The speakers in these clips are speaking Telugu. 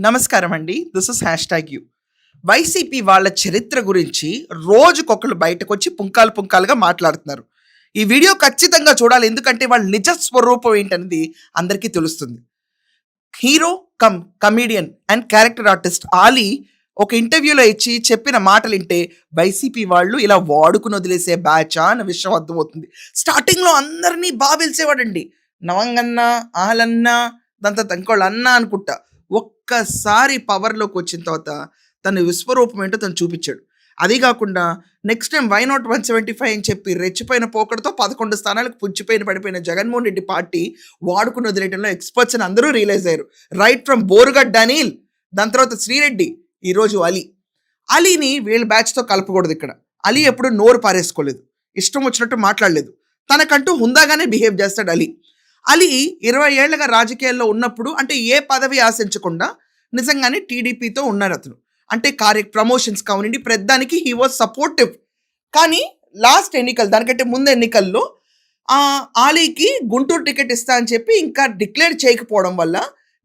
నమస్కారం అండి. This is hash tag you. YCP వాళ్ళ చరిత్ర గురించి రోజుకొకళ్ళు బయటకొచ్చి పుంకాలు పుంకాలుగా మాట్లాడుతున్నారు. ఈ వీడియో ఖచ్చితంగా చూడాలి. ఎందుకంటే వాళ్ళ నిజ స్వరూపం ఏంటనేది అందరికీ తెలుస్తుంది. Hero come comedian and character artist Ali ఒక ఇంటర్వ్యూలో ఇచ్చి చెప్పిన మాటలు వింటే వైసీపీ వాళ్ళు ఇలా వాడుకుని వదిలేసే బ్యాచా అన్న విషయం అర్థమవుతుంది. స్టార్టింగ్లో అందరినీ బాగా పిలిచేవాడండి. నవంగన్న, ఆలన్న, దాని తర్వాత ఇంకోళ్ళు అన్న అనుకుంటా. ఒక్కసారి పవర్లోకి వచ్చిన తర్వాత తన విశ్వరూపం ఏంటో తను చూపించాడు. అదే కాకుండా నెక్స్ట్ టైం వై నాట్ 175 అని చెప్పి రెచ్చిపోయిన పోకడతో 11 స్థానాలకు పుచ్చిపోయిన పడిపోయిన జగన్మోహన్ రెడ్డి పార్టీ వాడుకుని వదిలేయడంలో ఎక్స్పర్ట్స్ అని అందరూ రియలైజ్ అయ్యారు. రైట్ ఫ్రమ్ బోరుగడ్డ అనిల్, దాని తర్వాత శ్రీరెడ్డి, ఈరోజు అలీ. అలీని వీళ్ళ బ్యాచ్తో కలపకూడదు. ఇక్కడ అలీ ఎప్పుడు నోరు పారేసుకోలేదు, ఇష్టం వచ్చినట్టు మాట్లాడలేదు, తనకంటూ హుందాగానే బిహేవ్ చేస్తాడు అలీ. అలీ 20 ఏళ్లుగా రాజకీయాల్లో ఉన్నప్పుడు అంటే ఏ పదవి ఆశించకుండా నిజంగానే టీడీపీతో ఉన్నారు అతను. అంటే ప్రమోషన్స్ కావనండి, ప్రతిదానికి హీ వాజ్ సపోర్టివ్. కానీ లాస్ట్ ఎన్నికలు, దానికంటే ముందు ఎన్నికల్లో ఆలీకి గుంటూరు టికెట్ ఇస్తా అని చెప్పి ఇంకా డిక్లేర్ చేయకపోవడం వల్ల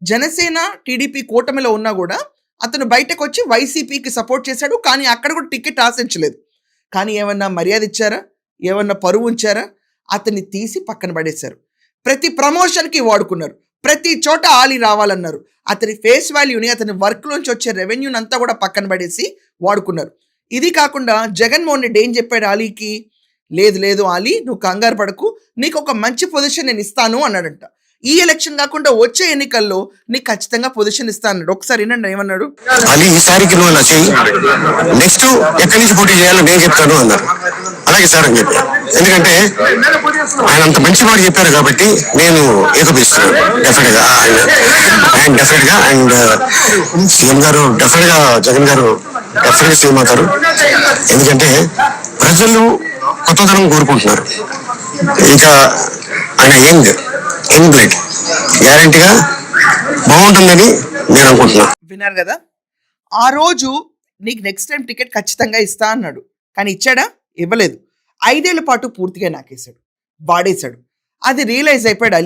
జనసేన టీడీపీ కూటమిలో ఉన్నా కూడా అతను బయటకు వచ్చి వైసీపీకి సపోర్ట్ చేశాడు. కానీ అక్కడ కూడా టికెట్ ఆశించలేదు. కానీ ఏమన్నా మర్యాద ఇచ్చారా, ఏమన్నా పరువు ఉంచారా? అతన్ని తీసి పక్కన పడేశారు. ప్రతి ప్రమోషన్కి వాడుకున్నారు, ప్రతి చోట ఆలీ రావాలన్నారు. అతని ఫేస్ వాల్యూని, అతని వర్క్లోంచి వచ్చే రెవెన్యూని అంతా కూడా పక్కన పడేసి వాడుకున్నారు. ఇది కాకుండా జగన్మోహన్ రెడ్డి ఏం చెప్పాడు ఆలీకి? లేదు ఆలీ, నువ్వు కంగారు పడకు, నీకు ఒక మంచి పొజిషన్ నేను ఇస్తాను అన్నాడంట. ఈ ఎలక్షన్ కాకుండా వచ్చే ఎన్నికల్లో నీకు ఖచ్చితంగా పొజిషన్ ఇస్తా అన్నాడు. ఒకసారి వినండి ఏమన్నాడు. అలీ, ఈసారికి నువ్వు అలా చెయ్యి, నెక్స్ట్ ఎక్కడి నుంచి పోటీ చేయాలో నేను చెప్తాను అన్నారు. అలాగే సార్ అని చెప్పి, ఎందుకంటే ఆయన అంత మంచి మాట చెప్పారు కాబట్టి నేను ఏకపిస్తున్నాను డెఫినెట్ గా. అండ్ సీఎం గారు డెఫినెట్ గా, జగన్ గారు డెఫినెట్ గా సీఎం అవుతారు. ఎందుకంటే ప్రజలు కొత్తదనం కోరుకుంటున్నారు. ఇంకా ఆయన యంగ్ బ్లడ్, గ్యారంటీగా బాగుంటుందని నేను అనుకుంటున్నాను. విన్నారు కదా, ఆ రోజు నీకు నెక్స్ట్ టైం టికెట్ ఖచ్చితంగా ఇస్తా అన్నాడు. కానీ ఇచ్చాడా? ఇవ్వలేదు. 5 ఏళ్ల పాటు పూర్తిగా నాకేశాడు, వాడేశాడు. అది రియలైజ్ అయిపోయాడు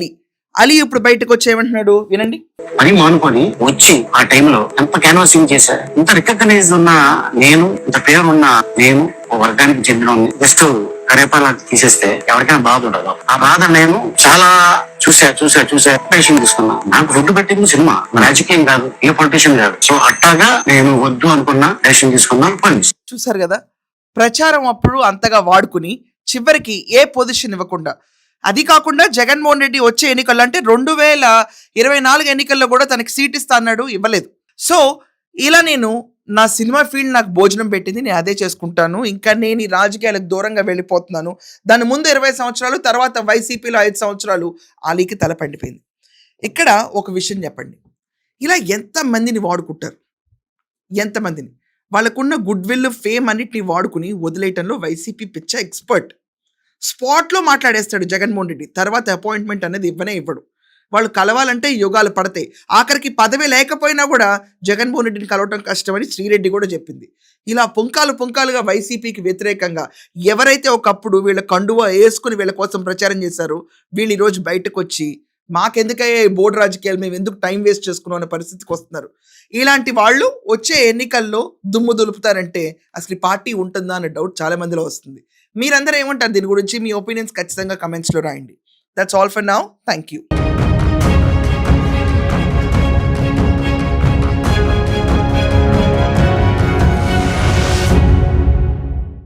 అలీ ఇప్పుడు బయటకు వచ్చి ఏమంటున్నాడు వినండి. పని మానుకొని వచ్చి ఆ టైంలో ఎంత క్యాన్వాసింగ్ చేశారు. ఇంత రికగ్నైజ్ ఉన్న నేను, ఇంత పేరు ఉన్న నేను, ఒక వర్గానికి చెందిన జస్ట్ కరేపాల తీసేస్తే ఎవరికైనా బాధ ఉండదు. ఆ బాధ నేను చాలా చూసా పొలిటీషియన్ తీసుకున్నా. నాకు ఫుడ్ పెట్టింది సినిమా, రాజకీయం కాదు, ఏ పొలిటీషియన్ కాదు. సో అట్టాగా నేను వద్దు అనుకున్నా, డెసిషన్ తీసుకున్నా. చూసారు కదా, ప్రచారం అప్పుడు అంతగా వాడుకుని చివరికి ఏ పొజిషన్ ఇవ్వకుండా. అది కాకుండా జగన్మోహన్ రెడ్డి వచ్చే ఎన్నికల్లో అంటే 2024 ఎన్నికల్లో కూడా తనకి సీట్ ఇస్తా అన్నాడు, ఇవ్వలేదు. సో ఇలా నేను నా సినిమా ఫీల్డ్ నాకు భోజనం పెట్టింది, నేను అదే చేసుకుంటాను, ఇంకా నేను ఈ రాజకీయాలకు దూరంగా వెళ్ళిపోతున్నాను. దాని ముందు 20 సంవత్సరాలు, తర్వాత వైసీపీలో 5 సంవత్సరాలు ఆలీకి తల పండిపోయింది. ఇక్కడ ఒక విషయం చెప్పండి, ఇలా ఎంతమందిని వాడుకుంటారు, ఎంతమందిని? వాళ్ళకున్న గుడ్ విల్, ఫేమ్ అన్నిటిని వాడుకుని వదిలేయటంలో వైసీపీ పిచ్చ ఎక్స్పర్ట్. స్పాట్లో మాట్లాడేస్తాడు జగన్మోహన్ రెడ్డి. తర్వాత అపాయింట్మెంట్ అనేది ఇవ్వడు. వాళ్ళు కలవాలంటే యుగాలు పడతాయి. ఆఖరికి పదవి లేకపోయినా కూడా జగన్మోహన్ రెడ్డిని కలవటం కష్టమని శ్రీరెడ్డి కూడా చెప్పింది. ఇలా పుంకాలుగా వైసీపీకి వ్యతిరేకంగా ఎవరైతే ఒకప్పుడు వీళ్ళ కండువా వేసుకుని వీళ్ళ కోసం ప్రచారం చేశారో వీళ్ళు ఈరోజు బయటకు వచ్చి మాకెందుకయ్యే బోర్డు రాజకీయాలు, మేము ఎందుకు టైం వేస్ట్ చేసుకున్నాం అనే పరిస్థితికి వస్తున్నారు. ఇలాంటి వాళ్ళు వచ్చే ఎన్నికల్లో దుమ్ము దులుపుతారంటే అసలు ఈ పార్టీ ఉంటుందా అనే డౌట్ చాలా మందిలో వస్తుంది. మీరందరూ ఏమంటారు దీని గురించి? మీ ఒపీనియన్స్ ఖచ్చితంగా కమెంట్స్లో రాయండి. That's all for now. Thank you.